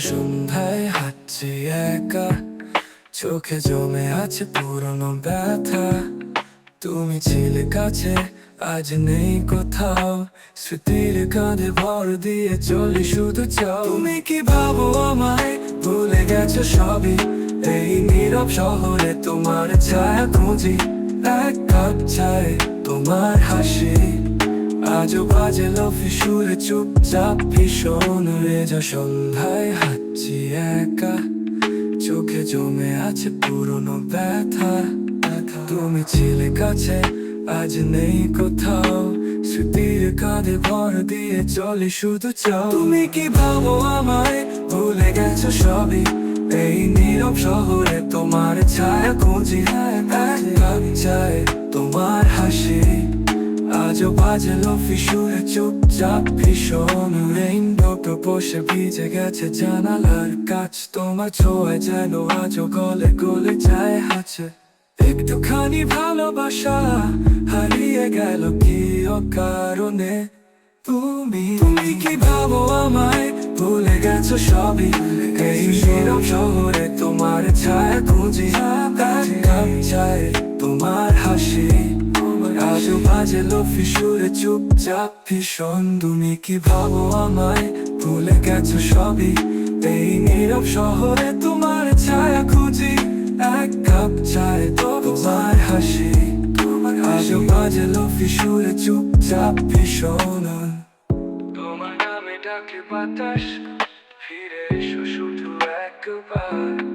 সন্ধ্যায় হাঁটছি একা, চোখে জমে আছে পুরনো ব্যথা। তুমি ছিলে কাছে, আজ নেই কোথাও, স্মৃতির কাঁধে ভর দিয়ে চলি শুধু চাও। তুমি কি ভাবো আমায়, ভুলে গেছো সবই? এই নীরব শহরে তোমার ছায়া খুঁজি, এক কাপ চায় তোমার হাসি। আজও বাজে লফি সুরে চুপচাপ ভীষণ রেজা সন্ধ্যায় হাঁটছি একা, চোখে জমে আছে পুরনো ব্যথা। তুমি ছিলে কাছে, আজ নেই কোথাও, স্মৃতির কাঁধে ভর দিয়ে চলি শুধু চাও। তুমি কি ভাবো আমায়, ভুলে গেছো সবই? এই নীরব শহরে তোমার ছায়া খুঁজি, এক কাপ চায় তোমার হাসি। আজও বাজে লফি সুরে চুপচাপ ভীষণ রেইনড্রপ বসে ভিজে গেছে জানালার কাছ। তোমার ছোঁয়ায় যেন আজও গলে গলে যায় হাঁচে। একটুখানি ভালোবাসা হারিয়ে গেল কি অকারণে। তুমি কি ভাবো আমায়, ভুলে গেছো সবই? এই নীরব শহরে তোমার ছায়া খুঁজি, এক কাপ চায় তোমার হাসি। আজও বাজে লফি সুরে চুপচাপ ভীষণ। তুমি কি ভাবো আমায়, ভুলে গেছো সবই? এই নীরব শহরে তোমার ছায়া খুঁজি, এক কাপ চায় তোমার হাসি। আজও বাজে লফি সুরে চুপচাপ ভীষণ। তোমার নামে ডাকে বাতাস, ফিরে এসো শুধু একবার।